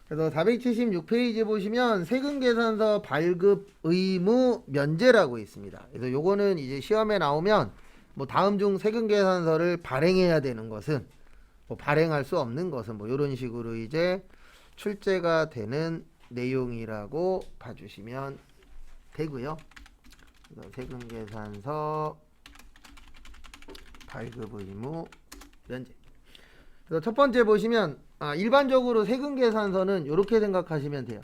그래서 476페이지 보시면 세금계산서 발급 의무 면제라고 있습니다. 그래서 요거는 이제 시험에 나오면 뭐 다음 중 세금계산서를 발행해야 되는 것은 뭐 발행할 수 없는 것은 뭐 이런 식으로 이제 출제가 되는 내용이라고 봐주시면 되고요. 그래서 세금계산서 발급 의무 면제. 그래서 첫 번째 보시면 일반적으로 세금계산서는 이렇게 생각하시면 돼요.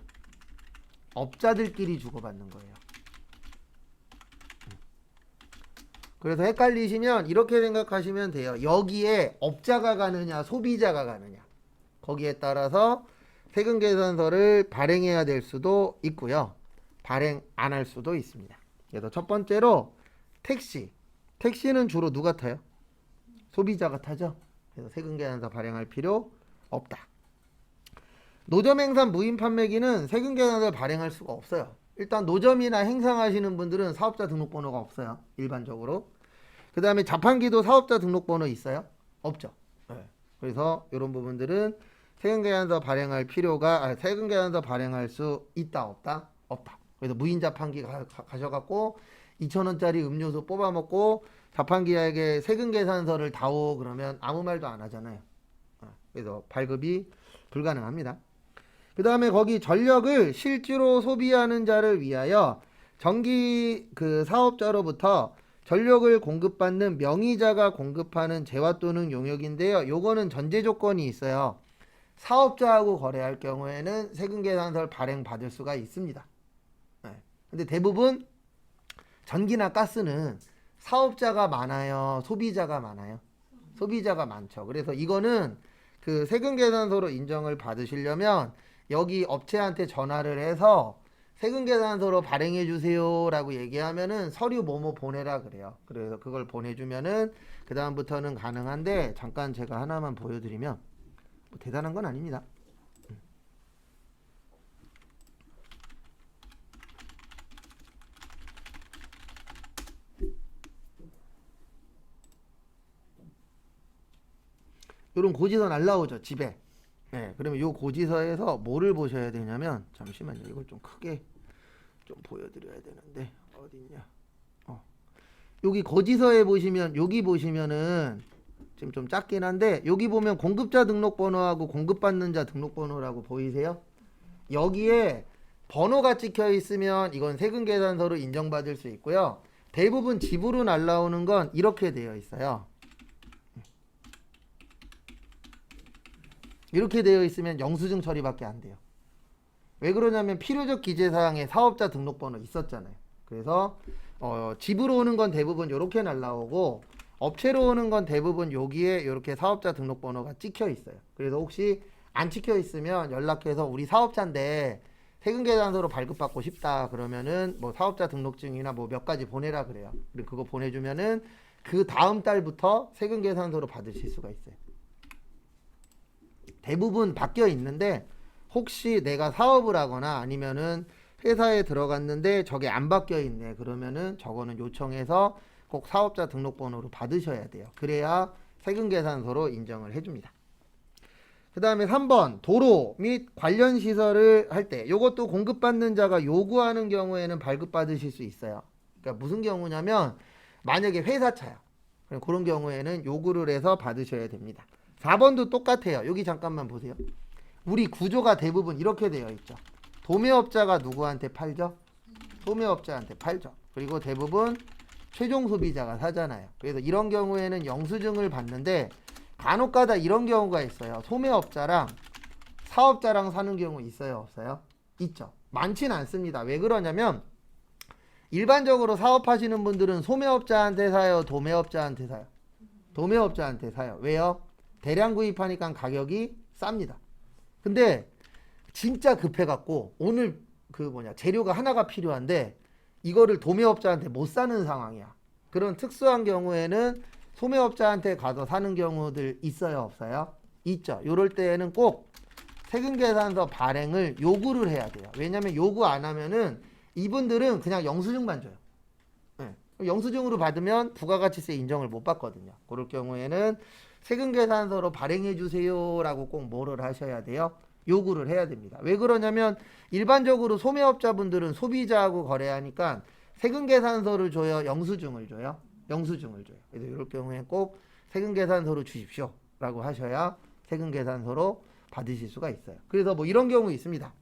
업자들끼리 주고받는 거예요. 그래서 헷갈리시면 이렇게 생각하시면 돼요. 여기에 업자가 가느냐 소비자가 가느냐 거기에 따라서 세금계산서를 발행해야 될 수도 있고요. 발행 안 할 수도 있습니다. 그래서 첫 번째로 택시는 주로 누가 타요? 소비자가 타죠. 그래서 세금계산서 발행할 필요 없다. 노점행산 무인판매기는 세금계산서를 발행할 수가 없어요. 일단 노점이나 행상하시는 분들은 사업자 등록번호가 없어요. 일반적으로. 그 다음에 자판기도 사업자 등록번호 있어요? 없죠. 네. 그래서 이런 부분들은 세금계산서 발행할 필요가 세금계산서 발행할 수 있다 없다? 없다. 그래서 무인 자판기 가셔갖고 2,000원짜리 음료수 뽑아먹고 자판기에게 세금계산서를 다오 그러면 아무 말도 안 하잖아요. 그래서 발급이 불가능합니다. 그 다음에 거기 전력을 실제로 소비하는 자를 위하여 전기 그 사업자로부터 전력을 공급받는 명의자가 공급하는 재화 또는 용역인데요. 요거는 전제 조건이 있어요. 사업자하고 거래할 경우에는 세금계산서를 발행받을 수가 있습니다. 네. 근데 대부분 전기나 가스는 사업자가 많아요? 소비자가 많아요? 소비자가 많죠. 그래서 이거는 그 세금계산서로 인정을 받으시려면 여기 업체한테 전화를 해서 세금계산서로 발행해 주세요 라고 얘기하면은 서류 뭐뭐 보내라 그래요. 그래서 그걸 보내주면은 그 다음부터는 가능한데 잠깐 제가 하나만 보여드리면 뭐 대단한 건 아닙니다. 이런 고지서 날라오죠 집에. 네, 그러면 이 고지서에서 뭐를 보셔야 되냐면 잠시만요. 이걸 좀 크게 좀 보여드려야 되는데 어딨냐? 여기 고지서에 보시면 여기 보시면은 지금 좀 작긴 한데 여기 보면 공급자 등록번호하고 공급받는 자 등록번호라고 보이세요? 여기에 번호가 찍혀 있으면 이건 세금계산서로 인정받을 수 있고요. 대부분 집으로 날라오는 건 이렇게 되어 있어요. 이렇게 되어 있으면 영수증 처리밖에 안 돼요. 왜 그러냐면 필요적 기재사항에 사업자 등록번호 있었잖아요. 그래서 집으로 오는 건 대부분 이렇게 날라오고 업체로 오는 건 대부분 여기에 이렇게 사업자 등록번호가 찍혀 있어요. 그래서 혹시 안 찍혀 있으면 연락해서 우리 사업자인데 세금계산서로 발급받고 싶다 그러면은 뭐 사업자 등록증이나 뭐 몇 가지 보내라 그래요. 그리고 그거 보내주면은 그 다음 달부터 세금계산서로 받으실 수가 있어요. 대부분 바뀌어 있는데 혹시 내가 사업을 하거나 아니면은 회사에 들어갔는데 저게 안 바뀌어 있네 그러면은 저거는 요청해서 꼭 사업자 등록번호로 받으셔야 돼요. 그래야 세금계산서로 인정을 해줍니다. 그 다음에 3번 도로 및 관련 시설을 할 때 이것도 공급받는 자가 요구하는 경우에는 발급받으실 수 있어요. 그러니까 무슨 경우냐면 만약에 회사차야 그런 경우에는 요구를 해서 받으셔야 됩니다. 4번도 똑같아요. 여기 잠깐만 보세요. 우리 구조가 대부분 이렇게 되어 있죠. 도매업자가 누구한테 팔죠? 소매업자한테 팔죠. 그리고 대부분 최종 소비자가 사잖아요. 그래서 이런 경우에는 영수증을 받는데 간혹가다 이런 경우가 있어요. 소매업자랑 사업자랑 사는 경우 있어요? 없어요? 있죠. 많지는 않습니다. 왜 그러냐면 일반적으로 사업하시는 분들은 소매업자한테 사요? 도매업자한테 사요? 도매업자한테 사요. 왜요? 대량 구입하니까 가격이 쌉니다. 근데 진짜 급해갖고 오늘 재료가 하나가 필요한데 이거를 도매업자한테 못 사는 상황이야. 그런 특수한 경우에는 소매업자한테 가서 사는 경우들 있어요? 없어요? 있죠. 이럴 때에는 꼭 세금계산서 발행을 요구를 해야 돼요. 왜냐면 요구 안 하면은 이분들은 그냥 영수증만 줘요. 네. 영수증으로 받으면 부가가치세 인정을 못 받거든요. 그럴 경우에는 세금계산서로 발행해 주세요 라고 꼭 뭐를 하셔야 돼요? 요구를 해야 됩니다. 왜 그러냐면 일반적으로 소매업자분들은 소비자하고 거래하니까 세금계산서를 줘요, 영수증을 줘요? 영수증을 줘요. 그래서 이럴 경우에 꼭 세금계산서로 주십시오 라고 하셔야 세금계산서로 받으실 수가 있어요. 그래서 뭐 이런 경우 있습니다.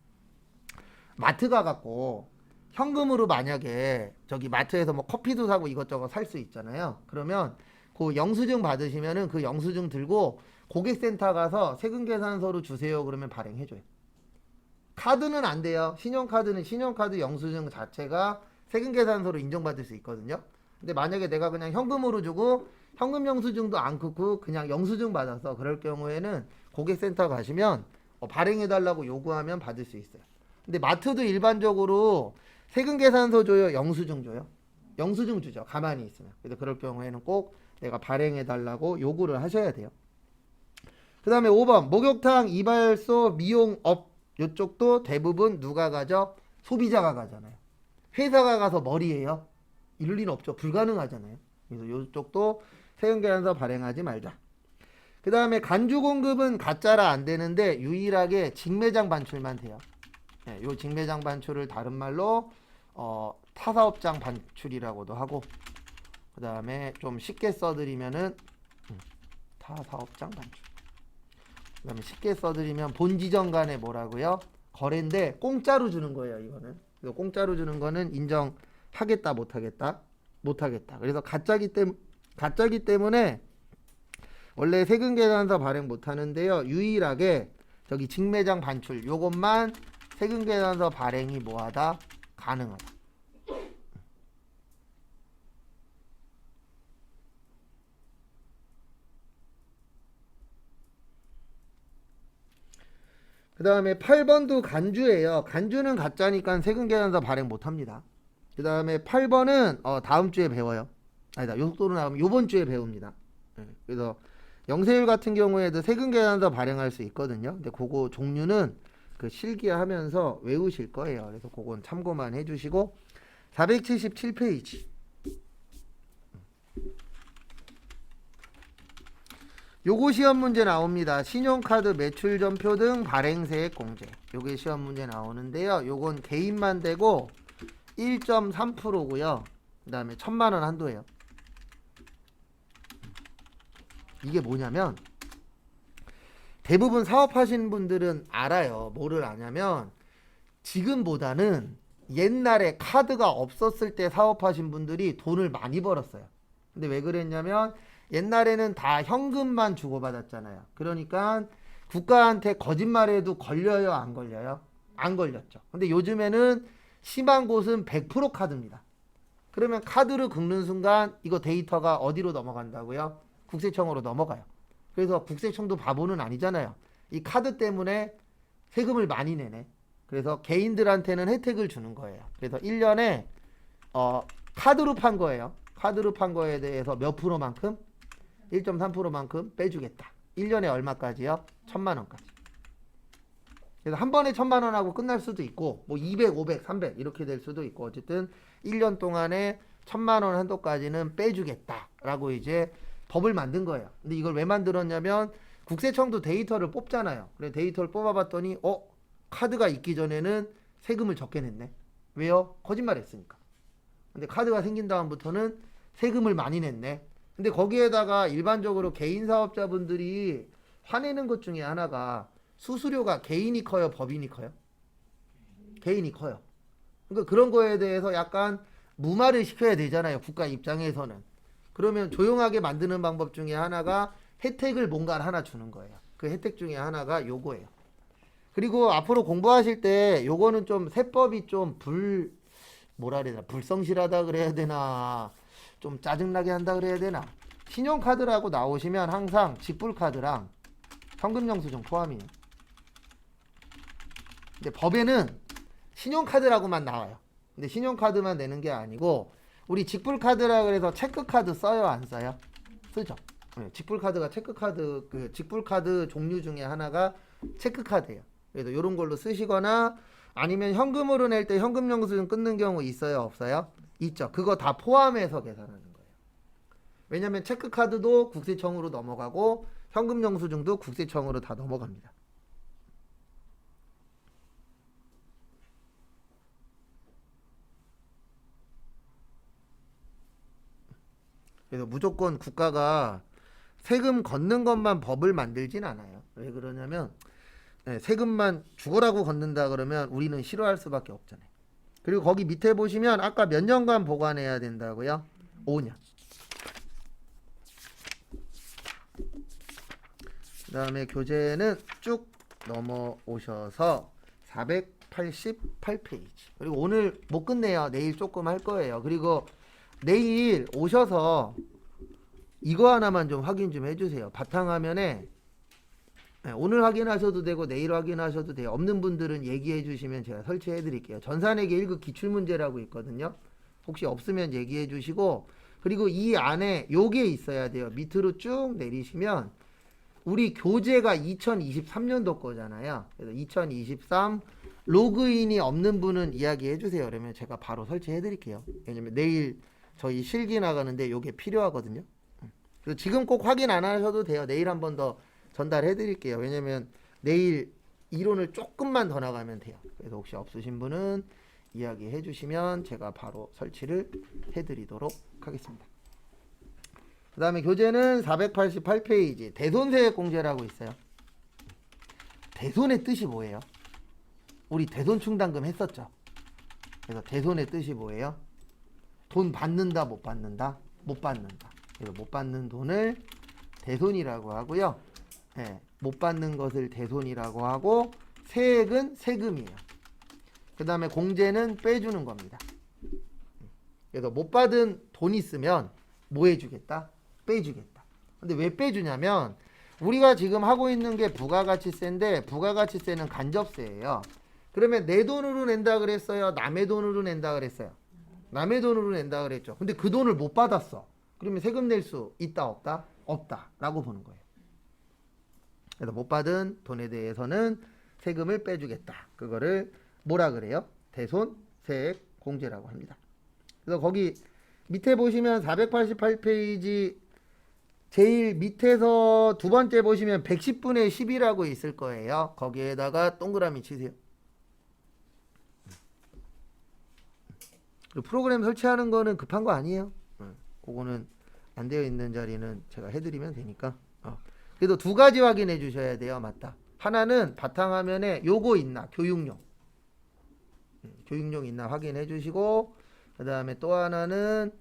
마트 가갖고 현금으로 만약에 저기 마트에서 뭐 커피도 사고 이것저것 살 수 있잖아요. 그러면 그 영수증 받으시면은 그 영수증 들고 고객센터 가서 세금계산서로 주세요 그러면 발행해줘요. 카드는 안 돼요. 신용카드는 신용카드 영수증 자체가 세금계산서로 인정받을 수 있거든요. 근데 만약에 내가 그냥 현금으로 주고 현금 영수증도 안 끊고 그냥 영수증 받아서 그럴 경우에는 고객센터 가시면 발행해달라고 요구하면 받을 수 있어요. 근데 마트도 일반적으로 세금계산서 줘요, 영수증 줘요? 영수증 주죠. 가만히 있으면. 그래서 그럴 경우에는 꼭 내가 발행해달라고 요구를 하셔야 돼요. 그 다음에 5번 목욕탕, 이발소, 미용업 이쪽도 대부분 누가 가죠? 소비자가 가잖아요. 회사가 가서 머리예요. 이럴 리는 없죠. 불가능하잖아요. 그래서 이쪽도 세금계산서 발행하지 말자. 그 다음에 간주 공급은 가짜라 안 되는데 유일하게 직매장 반출만 돼요. 네, 요 직매장 반출을 다른 말로 타사업장 반출이라고도 하고, 그 다음에 좀 쉽게 써드리면은 타사업장 반출. 그 다음에 쉽게 써드리면 본지점 간에 뭐라고요? 거래인데 공짜로 주는 거예요. 이거는. 그래서 공짜로 주는 거는 인정하겠다 못하겠다? 못하겠다. 그래서 가짜기 때문에 원래 세금계산서 발행 못하는데요. 유일하게 저기 직매장 반출 요것만 세금계산서 발행이 뭐하다? 가능하다. 그 다음에 8번도 간주예요. 간주는 가짜니까 세금계산서 발행 못합니다. 그 다음에 8번은 다음 주에 배워요. 아니다. 요 속도로 나오면 요번 주에 배웁니다. 그래서 영세율 같은 경우에도 세금계산서 발행할 수 있거든요. 근데 그거 종류는 그 실기하면서 외우실 거예요. 그래서 그건 참고만 해주시고 477페이지 요거 시험 문제 나옵니다. 신용카드 매출전표 등 발행세액 공제. 요게 시험 문제 나오는데요. 요건 개인만 되고 1.3%고요. 그 다음에 1000만원 한도예요. 이게 뭐냐면 대부분 사업하시는 분들은 알아요. 뭐를 아냐면 지금보다는 옛날에 카드가 없었을 때 사업하신 분들이 돈을 많이 벌었어요. 근데 왜 그랬냐면 옛날에는 다 현금만 주고받았잖아요. 그러니까 국가한테 거짓말해도 걸려요, 안 걸려요? 안 걸렸죠. 근데 요즘에는 심한 곳은 100% 카드입니다. 그러면 카드를 긁는 순간 이거 데이터가 어디로 넘어간다고요? 국세청으로 넘어가요. 그래서 국세청도 바보는 아니잖아요. 이 카드 때문에 세금을 많이 내네. 그래서 개인들한테는 혜택을 주는 거예요. 그래서 1년에 카드로 판 거예요. 카드로 판 거에 대해서 몇 프로만큼? 1.3%만큼 빼주겠다. 1년에 얼마까지요? 1000만원까지. 그래서 한 번에 1000만원 하고 끝날 수도 있고 뭐 200, 500, 300 이렇게 될 수도 있고 어쨌든 1년 동안에 1000만원 한도까지는 빼주겠다라고 이제 법을 만든 거예요. 근데 이걸 왜 만들었냐면 국세청도 데이터를 뽑잖아요. 그래 데이터를 뽑아봤더니 카드가 있기 전에는 세금을 적게 냈네. 왜요? 거짓말 했으니까. 근데 카드가 생긴 다음부터는 세금을 많이 냈네. 근데 거기에다가 일반적으로 개인 사업자분들이 화내는 것 중에 하나가 수수료가 개인이 커요, 법인이 커요? 개인이 커요. 그러니까 그런 거에 대해서 약간 무마를 시켜야 되잖아요, 국가 입장에서는. 그러면 조용하게 만드는 방법 중에 하나가 혜택을 뭔가를 하나 주는 거예요. 그 혜택 중에 하나가 요거예요. 그리고 앞으로 공부하실 때 요거는 좀 세법이 좀 뭐라 그래야 되나, 불성실하다 그래야 되나, 좀 짜증나게 한다 그래야 되나. 신용카드라고 나오시면 항상 직불카드랑 현금영수증 포함이에요. 근데 법에는 신용카드라고만 나와요. 근데 신용카드만 내는 게 아니고 우리 직불카드라 그래서 체크카드 써요, 안 써요? 쓰죠. 네, 직불카드가 체크카드, 그 직불카드 종류 중에 하나가 체크카드예요. 그래서 이런 걸로 쓰시거나 아니면 현금으로 낼 때 현금영수증 끊는 경우 있어요, 없어요? 있죠. 그거 다 포함해서 계산하는 거예요. 왜냐면 체크카드도 국세청으로 넘어가고 현금영수증도 국세청으로 다 넘어갑니다. 그래서 무조건 국가가 세금 걷는 것만 법을 만들진 않아요. 왜 그러냐면 세금만 죽으라고 걷는다 그러면 우리는 싫어할 수밖에 없잖아요. 그리고 거기 밑에 보시면 아까 몇 년간 보관해야 된다고요? 5년. 그 다음에 교재는 쭉 넘어오셔서 488페이지. 그리고 오늘 못 끝내요. 내일 조금 할 거예요. 그리고 내일 오셔서 이거 하나만 좀 확인 좀 해주세요. 바탕화면에 오늘 확인하셔도 되고 내일 확인하셔도 돼요. 없는 분들은 얘기해 주시면 제가 설치해 드릴게요. 전산회계 1급 기출문제라고 있거든요. 혹시 없으면 얘기해 주시고, 그리고 이 안에 요게 있어야 돼요. 밑으로 쭉 내리시면 우리 교재가 2023년도 거잖아요. 그래서 2023 로그인이 없는 분은 이야기해 주세요. 그러면 제가 바로 설치해 드릴게요. 왜냐면 내일 저희 실기 나가는데 요게 필요하거든요. 그래서 지금 꼭 확인 안 하셔도 돼요. 내일 한 번 더 전달해 드릴게요. 왜냐면 내일 이론을 조금만 더 나가면 돼요. 그래서 혹시 없으신 분은 이야기해 주시면 제가 바로 설치를 해 드리도록 하겠습니다. 그 다음에 교재는 488페이지 대손세액공제라고 있어요. 대손의 뜻이 뭐예요? 우리 대손충당금 했었죠. 그래서 대손의 뜻이 뭐예요? 돈 받는다 못 받는다? 못 받는다. 그래서 못 받는 돈을 대손이라고 하고요. 못 받는 것을 대손이라고 하고, 세액은 세금이에요. 그 다음에 공제는 빼주는 겁니다. 그래서 못 받은 돈 있으면 뭐 해주겠다? 빼주겠다. 근데 왜 빼주냐면 우리가 지금 하고 있는 게 부가가치세인데 부가가치세는 간접세예요. 그러면 내 돈으로 낸다 그랬어요? 남의 돈으로 낸다 그랬어요? 남의 돈으로 낸다 그랬죠. 근데 그 돈을 못 받았어. 그러면 세금 낼 수 있다 없다? 없다 라고 보는 거예요. 그래서 못 받은 돈에 대해서는 세금을 빼주겠다. 그거를 뭐라 그래요? 대손 세액 공제라고 합니다. 그래서 거기 밑에 보시면 488페이지 제일 밑에서 두 번째 보시면 110분의 10이라고 있을 거예요. 거기에다가 동그라미 치세요. 그리고 프로그램 설치하는 거는 급한 거 아니에요. 그거는 안 되어 있는 자리는 제가 해드리면 되니까. 그래도 두 가지 확인해 주셔야 돼요. 맞다. 하나는 바탕화면에 요거 있나? 교육용. 교육용 있나 확인해 주시고, 그 다음에 또 하나는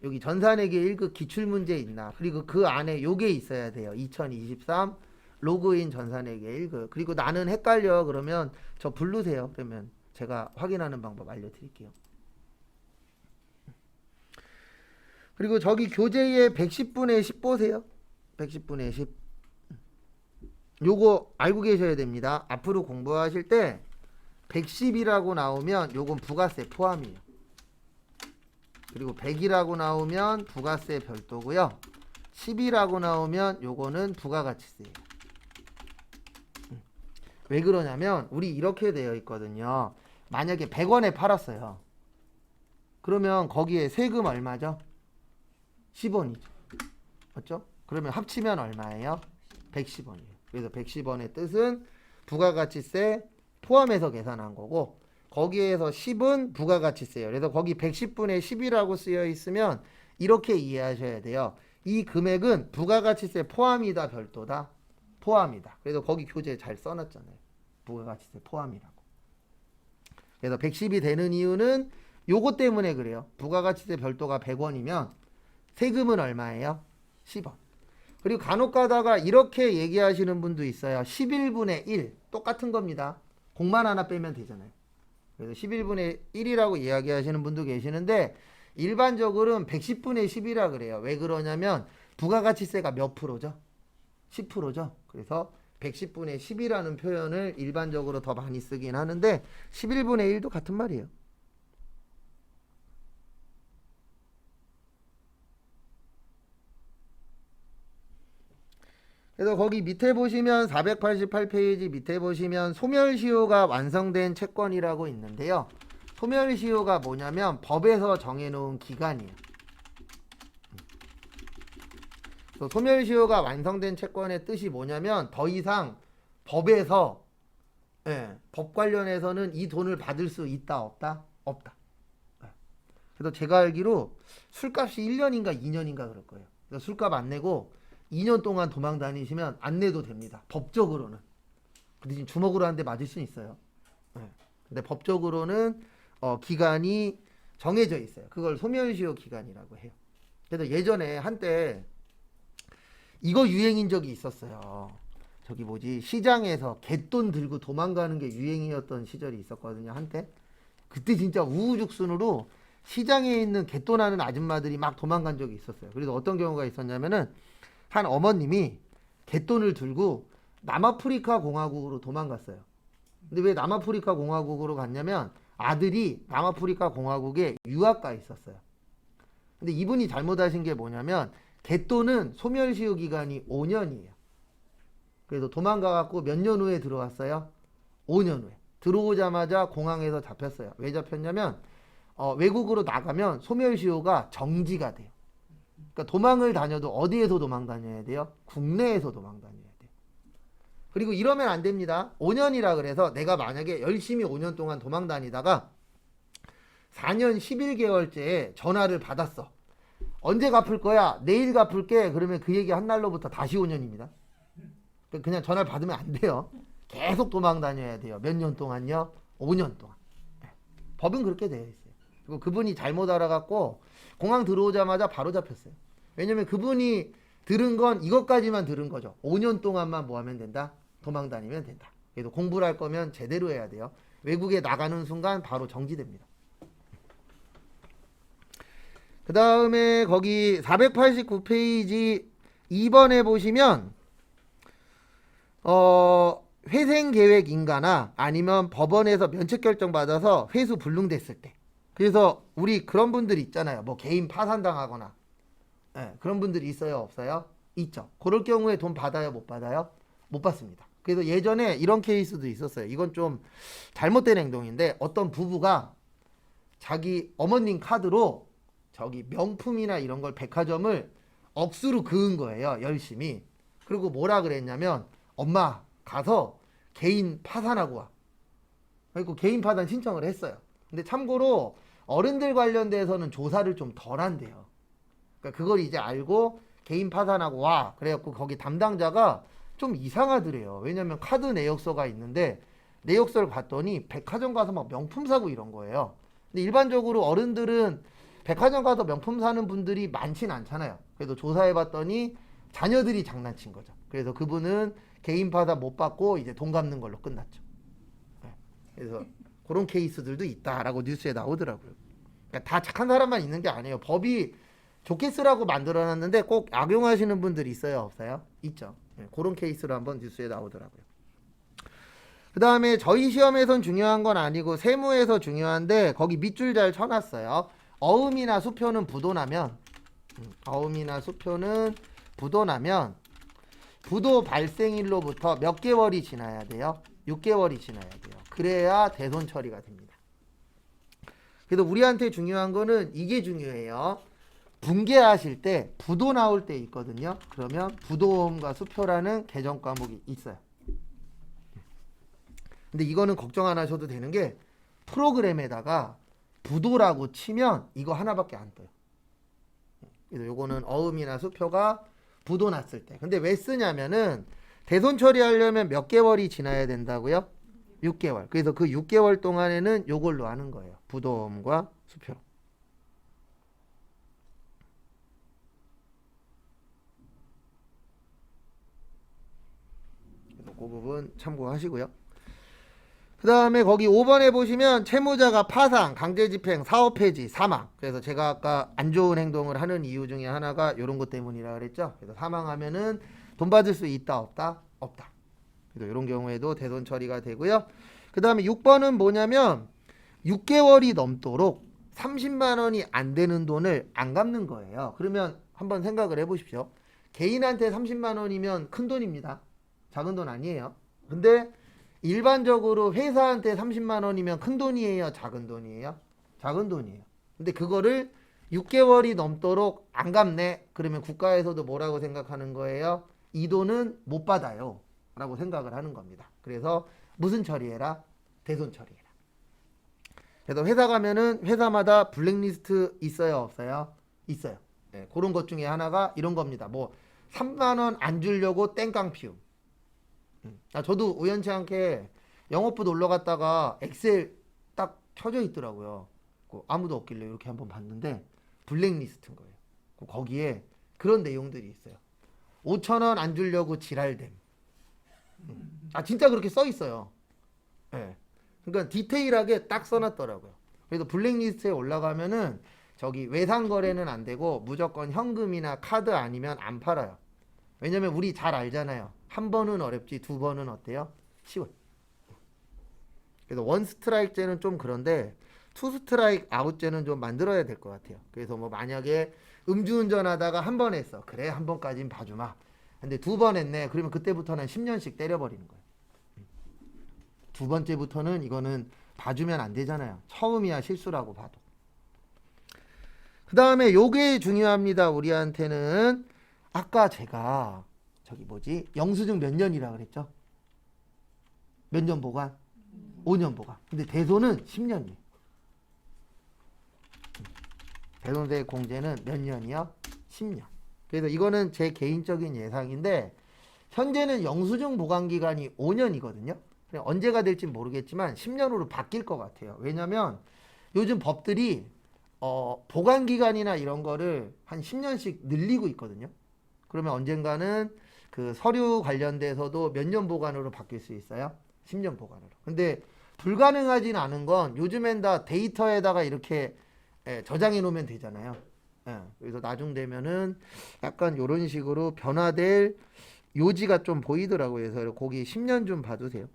여기 전산회계 1급 기출문제 있나? 그리고 그 안에 요게 있어야 돼요. 2023 로그인 전산회계 1급. 그리고 나는 헷갈려. 그러면 저 부르세요. 그러면 제가 확인하는 방법 알려드릴게요. 그리고 저기 교재에 110분의 10 보세요. 110분의 10. 요거 알고 계셔야 됩니다. 앞으로 공부하실 때 110이라고 나오면 요건 부가세 포함이에요. 그리고 100이라고 나오면 부가세 별도고요. 10이라고 나오면 요거는 부가가치세예요. 왜 그러냐면 우리 이렇게 되어 있거든요. 만약에 100원에 팔았어요. 그러면 거기에 세금 얼마죠? 10원이죠. 맞죠? 그러면 합치면 얼마예요? 110원이에요. 그래서 110원의 뜻은 부가가치세 포함해서 계산한 거고, 거기에서 10은 부가가치세예요. 그래서 거기 110분의 10이라고 쓰여 있으면 이렇게 이해하셔야 돼요. 이 금액은 부가가치세 포함이다 별도다? 포함이다. 그래서 거기 교재에 잘 써놨잖아요. 부가가치세 포함이라고. 그래서 110이 되는 이유는 요거 때문에 그래요. 부가가치세 별도가 100원이면 세금은 얼마예요? 10원. 그리고 간혹 가다가 이렇게 얘기하시는 분도 있어요. 11분의 1 똑같은 겁니다. 공만 하나 빼면 되잖아요. 그래서 11분의 1이라고 이야기하시는 분도 계시는데 일반적으로는 110분의 10이라 그래요. 왜 그러냐면 부가가치세가 몇 프로죠? 10%죠. 그래서 110분의 10이라는 표현을 일반적으로 더 많이 쓰긴 하는데 11분의 1도 같은 말이에요. 그래서 거기 밑에 보시면 488페이지 밑에 보시면 소멸시효가 완성된 채권이라고 있는데요. 소멸시효가 뭐냐면 법에서 정해놓은 기간이에요. 소멸시효가 완성된 채권의 뜻이 뭐냐면 더 이상 법에서 법 관련해서는 이 돈을 받을 수 있다 없다? 없다. 그래서 제가 알기로 술값이 1년인가 2년인가 그럴 거예요. 그래서 술값 안 내고 2년 동안 도망 다니시면 안 내도 됩니다. 법적으로는. 근데 지금 주먹으로 한 대 맞을 수는 있어요. 네. 근데 법적으로는 기간이 정해져 있어요. 그걸 소멸시효 기간이라고 해요. 그래서 예전에 한때 이거 유행인 적이 있었어요. 저기 뭐지, 시장에서 갯돈 들고 도망가는 게 유행이었던 시절이 있었거든요, 한때. 그때 진짜 우후죽순으로 시장에 있는 갯돈 하는 아줌마들이 막 도망간 적이 있었어요. 그래서 어떤 경우가 있었냐면은 한 어머님이 갯돈을 들고 남아프리카 공화국으로 도망갔어요. 근데 왜 남아프리카 공화국으로 갔냐면 아들이 남아프리카 공화국에 유학가 있었어요. 근데 이분이 잘못하신 게 뭐냐면 갯돈은 소멸시효 기간이 5년이에요. 그래서 도망가갖고 몇 년 후에 들어왔어요? 5년 후에. 들어오자마자 공항에서 잡혔어요. 왜 잡혔냐면 외국으로 나가면 소멸시효가 정지가 돼요. 그러니까 도망을 다녀도 어디에서 도망 다녀야 돼요? 국내에서 도망 다녀야 돼요. 그리고 이러면 안 됩니다. 5년이라 그래서 내가 만약에 열심히 5년 동안 도망 다니다가 4년 11개월째에 전화를 받았어. 언제 갚을 거야? 내일 갚을게. 그러면 그 얘기 한 날로부터 다시 5년입니다. 그냥 전화를 받으면 안 돼요. 계속 도망 다녀야 돼요. 몇 년 동안요? 5년 동안. 법은 그렇게 되어 있어요. 그리고 그분이 잘못 알아갖고 공항 들어오자마자 바로 잡혔어요. 왜냐면 그분이 들은 건 이것까지만 들은 거죠. 5년 동안만 뭐 하면 된다? 도망 다니면 된다. 그래도 공부를 할 거면 제대로 해야 돼요. 외국에 나가는 순간 바로 정지됩니다. 그 다음에 거기 489페이지 2번에 보시면 회생계획 인가나 아니면 법원에서 면책결정 받아서 회수 불능됐을 때, 그래서 우리 그런 분들이 있잖아요. 뭐 개인 파산당하거나 그런 분들이 있어요, 없어요? 있죠. 그럴 경우에 돈 받아요, 못 받아요? 못 받습니다. 그래서 예전에 이런 케이스도 있었어요. 이건 좀 잘못된 행동인데 어떤 부부가 자기 어머님 카드로 저기 명품이나 이런 걸 백화점을 억수로 그은 거예요, 열심히. 그리고 뭐라 그랬냐면 엄마 가서 개인 파산하고 와. 그리고 개인 파산 신청을 했어요. 근데 참고로 어른들 관련돼서는 조사를 좀 덜 한대요. 그러니까 그걸 이제 알고 개인 파산하고 와. 그래갖고 거기 담당자가 좀 이상하더래요. 왜냐면 카드 내역서가 있는데 내역서를 봤더니 백화점 가서 막 명품 사고 이런 거예요. 근데 일반적으로 어른들은 백화점 가서 명품 사는 분들이 많진 않잖아요. 그래도 조사해봤더니 자녀들이 장난친 거죠. 그래서 그분은 개인 파산 못 받고 이제 돈 갚는 걸로 끝났죠. 그래서 그런 케이스들도 있다라고 뉴스에 나오더라고요. 그러니까 다 착한 사람만 있는 게 아니에요. 법이 좋게 쓰라고 만들어놨는데 꼭 악용하시는 분들이 있어요, 없어요? 있죠. 그런 케이스로 한번 뉴스에 나오더라고요. 그 다음에 저희 시험에선 중요한 건 아니고 세무에서 중요한데 거기 밑줄 잘 쳐놨어요. 어음이나 수표는 부도나면 부도 발생일로부터 몇 개월이 지나야 돼요? 6개월이 지나야 돼요. 그래야 대손 처리가 됩니다. 그래서 우리한테 중요한 거는 이게 중요해요. 분계하실 때 부도 나올 때 있거든요. 그러면 부도음과 수표라는 개정 과목이 있어요. 근데 이거는 걱정 안 하셔도 되는 게 프로그램에다가 부도라고 치면 이거 하나밖에 안 떠요. 그래서 요거는 어음이나 수표가 부도 났을 때. 근데 왜 쓰냐면은 대손 처리하려면 몇 개월이 지나야 된다고요? 6개월. 그래서 그 6개월 동안에는 요걸로 하는 거예요. 부도음과 수표. 그래서 그 부분 참고하시고요. 그 다음에 거기 5번에 보시면 채무자가 파상, 강제집행, 사업해지, 사망. 그래서 제가 아까 안 좋은 행동을 하는 이유 중에 하나가 이런 것 때문이라 그랬죠. 그래서 사망하면은 돈 받을 수 있다, 없다? 없다. 그래서 이런 경우에도 대손 처리가 되고요. 그 다음에 6번은 뭐냐면 6개월이 넘도록 30만 원이 안 되는 돈을 안 갚는 거예요. 그러면 한번 생각을 해보십시오. 개인한테 30만 원이면 큰 돈입니다. 작은 돈 아니에요. 근데 일반적으로 회사한테 30만 원이면 큰 돈이에요, 작은 돈이에요? 작은 돈이에요. 근데 그거를 6개월이 넘도록 안 갚네. 그러면 국가에서도 뭐라고 생각하는 거예요? 이 돈은 못 받아요 라고 생각을 하는 겁니다. 그래서 무슨 처리해라? 대손 처리해라. 그래서 회사 가면은 회사마다 블랙리스트 있어요, 없어요? 있어요. 예, 그런 것 중에 하나가 이런 겁니다. 뭐 3만 원 안 주려고 땡깡 피움. 저도 우연치 않게 영업부 놀러 갔다가 엑셀 딱 켜져 있더라고요. 아무도 없길래 이렇게 한번 봤는데 블랙리스트인 거예요. 거기에 그런 내용들이 있어요. 5천 원 안 주려고 지랄됨. 진짜 그렇게 써 있어요. 예. 그러니까 디테일하게 딱 써놨더라고요. 그래서 블랙리스트에 올라가면은 저기 외상 거래는 안 되고 무조건 현금이나 카드 아니면 안 팔아요. 왜냐면 우리 잘 알잖아요. 한 번은 어렵지 두 번은 어때요? 쉬워요. 그래서 원 스트라이크제는 좀 그런데 투 스트라이크 아웃제는 좀 만들어야 될 것 같아요. 그래서 뭐 만약에 음주운전 하다가 한 번 했어. 그래 한 번까진 봐주마. 근데 두 번 했네. 그러면 그때부터는 10년씩 때려버리는 거예요. 두 번째부터는 이거는 봐주면 안 되잖아요. 처음이야 실수라고 봐도. 그 다음에 요게 중요합니다. 우리한테는 아까 제가 저기 뭐지 영수증 몇 년이라 그랬죠? 몇 년 보관? 5년 보관. 근데 대손은 10년이에요. 대손세 공제는 몇 년이요? 10년. 그래서 이거는 제 개인적인 예상인데 현재는 영수증 보관 기간이 5년이거든요. 언제가 될지 모르겠지만 10년으로 바뀔 것 같아요. 왜냐면 요즘 법들이 보관 기간이나 이런 거를 한 10년씩 늘리고 있거든요. 그러면 언젠가는 그 서류 관련돼서도 몇 년 보관으로 바뀔 수 있어요? 10년 보관으로. 근데 불가능하진 않은 건 요즘엔 다 데이터에다가 이렇게 저장해 놓으면 되잖아요. 그래서 나중 되면은 약간 이런 식으로 변화될 요지가 좀 보이더라고요. 그래서 거기 10년 좀 봐두세요.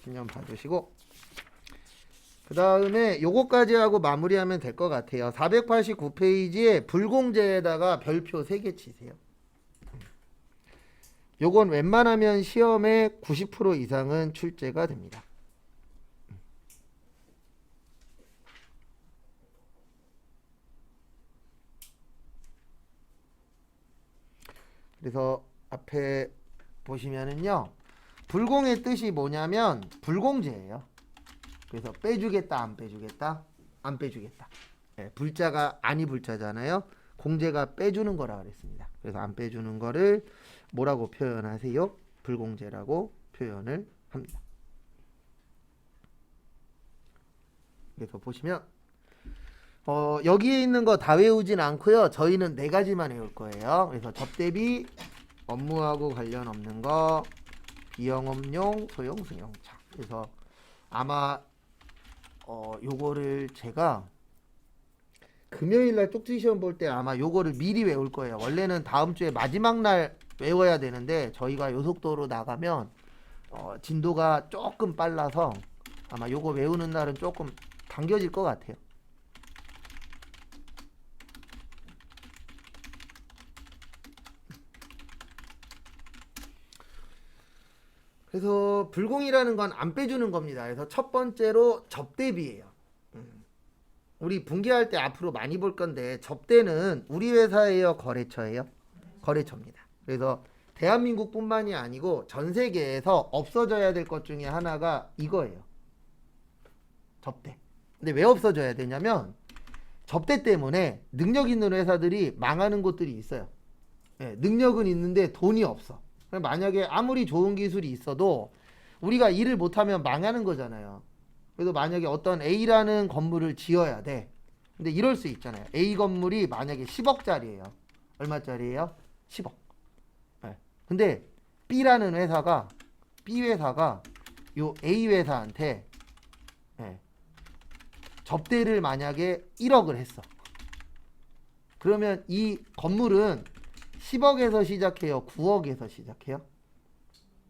10년 봐두시고 그 다음에 요거까지 하고 마무리하면 될 것 같아요. 489페이지에 불공제에다가 별표 3개 치세요. 요건 웬만하면 시험에 90% 이상은 출제가 됩니다. 그래서 앞에 보시면은요. 불공의 뜻이 뭐냐면 불공제예요. 그래서 빼주겠다 안 빼주겠다 안 빼주겠다. 불자가 아니 불자잖아요. 공제가 빼주는 거라 그랬습니다. 그래서 안 빼주는 거를 뭐라고 표현하세요? 불공제라고 표현을 합니다. 그래서 보시면 여기에 있는 거 다 외우진 않고요. 저희는 4가지만 외울 거예요. 그래서 접대비, 업무하고 관련 없는 거, 비영업용, 소형 승용차. 그래서 아마 요거를 제가 금요일날 쪽지 시험 볼 때 아마 요거를 미리 외울 거예요. 원래는 다음 주에 마지막 날 외워야 되는데 저희가 요 속도로 나가면 진도가 조금 빨라서 아마 요거 외우는 날은 조금 당겨질 것 같아요. 그래서 불공이라는 건 안 빼주는 겁니다. 그래서 첫 번째로 접대비예요. 우리 분기할 때 앞으로 많이 볼 건데 접대는 우리 회사예요, 거래처예요? 거래처입니다. 그래서 대한민국뿐만이 아니고 전 세계에서 없어져야 될 것 중에 하나가 이거예요. 접대. 근데 왜 없어져야 되냐면 접대 때문에 능력 있는 회사들이 망하는 곳들이 있어요. 능력은 있는데 돈이 없어. 만약에 아무리 좋은 기술이 있어도 우리가 일을 못하면 망하는 거잖아요. 그래도 만약에 어떤 A라는 건물을 지어야 돼. 근데 이럴 수 있잖아요. A 건물이 만약에 10억짜리예요. 얼마짜리예요? 10억. 근데 B라는 회사가 B 회사가 요 A 회사한테 접대를 만약에 1억을 했어. 그러면 이 건물은 10억에서 시작해요? 9억에서 시작해요?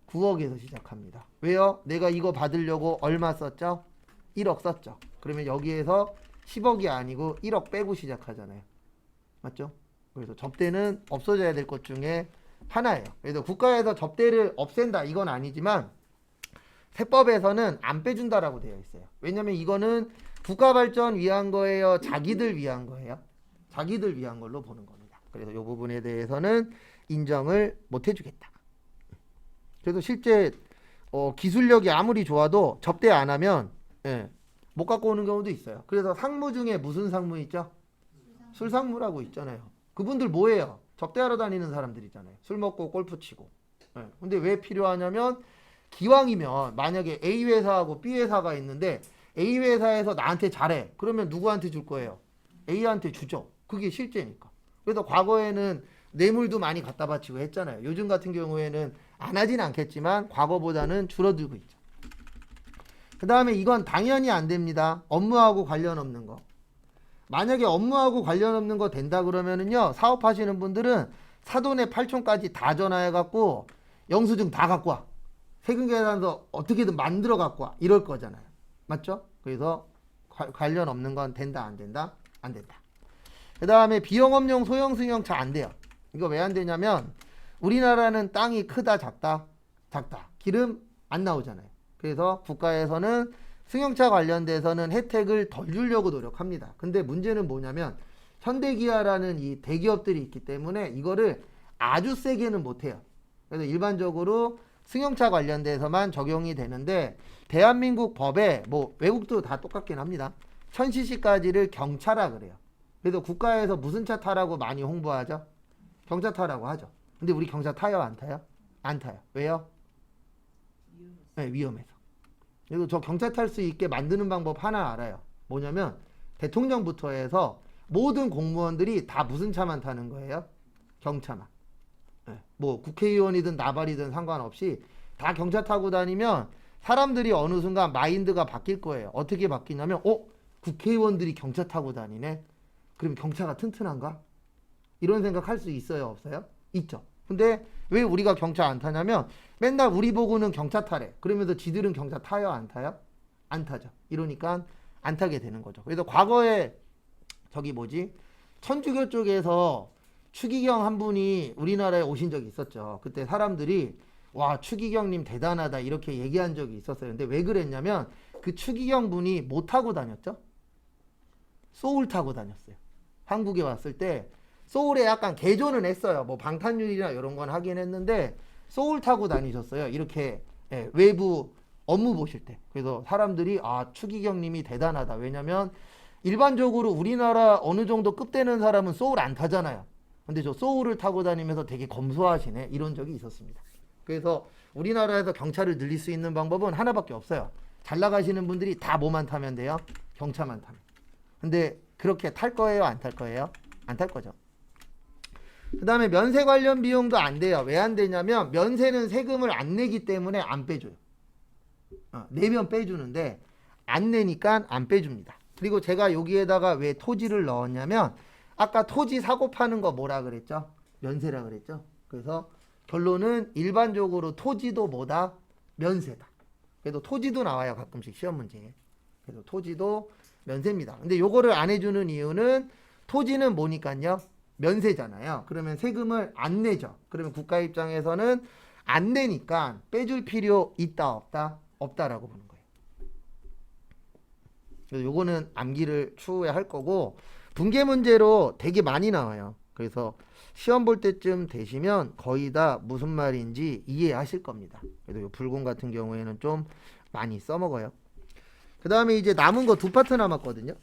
9억에서 시작합니다. 왜요? 내가 이거 받으려고 얼마 썼죠? 1억 썼죠. 그러면 여기에서 10억이 아니고 1억 빼고 시작하잖아요. 맞죠? 그래서 접대는 없어져야 될 것 중에 하나예요. 그래서 국가에서 접대를 없앤다 이건 아니지만 세법에서는 안 빼준다라고 되어 있어요. 왜냐면 이거는 국가 발전 위한 거예요? 자기들 위한 거예요? 자기들 위한 걸로 보는 겁니다. 그래서 이 부분에 대해서는 인정을 못 해주겠다. 그래서 실제 기술력이 아무리 좋아도 접대 안 하면 못 갖고 오는 경우도 있어요. 그래서 상무 중에 무슨 상무 있죠? 술상무라고 있잖아요. 그분들 뭐예요? 접대하러 다니는 사람들이잖아요. 술 먹고 골프 치고. 네. 근데 왜 필요하냐면 기왕이면 만약에 A 회사하고 B 회사가 있는데 A 회사에서 나한테 잘해. 그러면 누구한테 줄 거예요? A한테 주죠. 그게 실제니까. 그래서 과거에는 뇌물도 많이 갖다 바치고 했잖아요. 요즘 같은 경우에는 안 하진 않겠지만 과거보다는 줄어들고 있죠. 그 다음에 이건 당연히 안 됩니다. 업무하고 관련 없는 거. 만약에 업무하고 관련 없는 거 된다 그러면은요, 사업하시는 분들은 사돈의 8촌까지 다 전화해갖고 영수증 다 갖고 와. 세금계산서 어떻게든 만들어 갖고 와. 이럴 거잖아요. 맞죠? 그래서 관련 없는 건 된다, 안 된다? 안 된다. 그 다음에 비영업용 소형 승용차 안 돼요. 이거 왜 안 되냐면 우리나라는 땅이 크다, 작다? 작다. 기름 안 나오잖아요. 그래서 국가에서는 승용차 관련돼서는 혜택을 덜 주려고 노력합니다. 근데 문제는 뭐냐면 현대기아라는 이 대기업들이 있기 때문에 이거를 아주 세게는 못해요. 그래서 일반적으로 승용차 관련돼서만 적용이 되는데 대한민국 법에 뭐 외국도 다 똑같긴 합니다. 1000cc까지를 경차라 그래요. 그래서 국가에서 무슨 차 타라고 많이 홍보하죠? 경차 타라고 하죠. 근데 우리 경차 타요, 안 타요? 안 타요. 왜요? 네, 위험해서. 그리고 저 경차 탈 수 있게 만드는 방법 하나 알아요. 뭐냐면 대통령부터 해서 모든 공무원들이 다 무슨 차만 타는 거예요? 경차만. 네, 뭐 국회의원이든 나발이든 상관없이 다 경차 타고 다니면 사람들이 어느 순간 마인드가 바뀔 거예요. 어떻게 바뀌냐면 국회의원들이 경차 타고 다니네? 그럼 경차가 튼튼한가? 이런 생각할 수 있어요, 없어요? 있죠. 근데 왜 우리가 경차 안 타냐면 맨날 우리 보고는 경차 타래. 그러면서 지들은 경차 타요, 안 타요? 안 타죠. 이러니까 안 타게 되는 거죠. 그래서 과거에 천주교 쪽에서 추기경 한 분이 우리나라에 오신 적이 있었죠. 그때 사람들이 와, 추기경님 대단하다 이렇게 얘기한 적이 있었어요. 근데 왜 그랬냐면 그 추기경 분이 뭐 타고 다녔죠? 소울 타고 다녔어요. 한국에 왔을 때 소울에 약간 개조는 했어요. 뭐 방탄유리나 이런 건 하긴 했는데 소울 타고 다니셨어요. 이렇게 외부 업무 보실 때. 그래서 사람들이 추기경님이 대단하다. 왜냐면 일반적으로 우리나라 어느 정도 급 되는 사람은 소울 안 타잖아요. 근데 저 소울을 타고 다니면서 되게 검소하시네. 이런 적이 있었습니다. 그래서 우리나라에서 경차를 늘릴 수 있는 방법은 하나밖에 없어요. 잘 나가시는 분들이 다 뭐만 타면 돼요? 경차만 타면. 근데 그렇게 탈 거예요? 안 탈 거예요? 안 탈 거죠. 그 다음에 면세 관련 비용도 안 돼요. 왜 안 되냐면 면세는 세금을 안 내기 때문에 안 빼줘요. 내면 빼주는데 안 내니까 안 빼줍니다. 그리고 제가 여기에다가 왜 토지를 넣었냐면 아까 토지 사고 파는 거 뭐라 그랬죠? 면세라 그랬죠? 그래서 결론은 일반적으로 토지도 뭐다? 면세다. 그래도 토지도 나와요. 가끔씩 시험 문제에. 그래서 토지도 면세입니다. 근데 요거를 안 해주는 이유는 토지는 뭐니까요? 면세잖아요. 그러면 세금을 안 내죠. 그러면 국가 입장에서는 안 내니까 빼줄 필요 있다 없다? 없다라고 보는 거예요. 그래서 요거는 암기를 추후에 할 거고 분계 문제로 되게 많이 나와요. 그래서 시험 볼 때쯤 되시면 거의 다 무슨 말인지 이해하실 겁니다. 그래도 요 불공 같은 경우에는 좀 많이 써먹어요. 그 다음에 이제 남은 거 두 파트 남았거든요.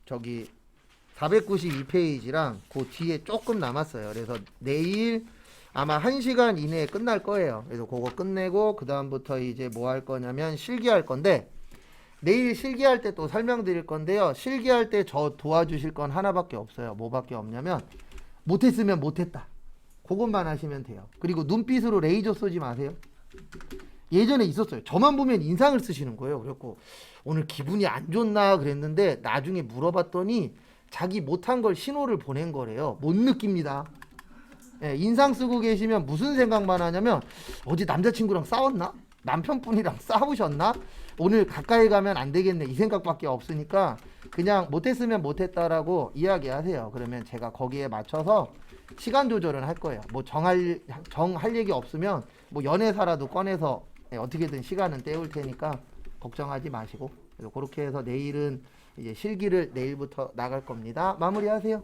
저기 492페이지랑 그 뒤에 조금 남았어요. 그래서 내일 아마 1시간 이내에 끝날 거예요. 그래서 그거 끝내고 그 다음부터 이제 뭐 할 거냐면 실기할 건데 내일 실기할 때 또 설명드릴 건데요. 실기할 때 저 도와주실 건 하나밖에 없어요. 뭐밖에 없냐면 못했으면 못했다. 그것만 하시면 돼요. 그리고 눈빛으로 레이저 쏘지 마세요. 예전에 있었어요. 저만 보면 인상을 쓰시는 거예요. 그래갖고 오늘 기분이 안 좋나 그랬는데 나중에 물어봤더니 자기 못한 걸 신호를 보낸 거래요. 못 느낍니다. 인상 쓰고 계시면 무슨 생각만 하냐면 어제 남자친구랑 싸웠나? 남편분이랑 싸우셨나? 오늘 가까이 가면 안 되겠네. 이 생각밖에 없으니까 그냥 못했으면 못했다라고 이야기하세요. 그러면 제가 거기에 맞춰서 시간 조절은 할 거예요. 뭐 정할 얘기 없으면 뭐 연애사라도 꺼내서 어떻게든 시간은 때울 테니까 걱정하지 마시고 그래서 그렇게 해서 내일은 이제 실기를 내일부터 나갈 겁니다. 마무리하세요.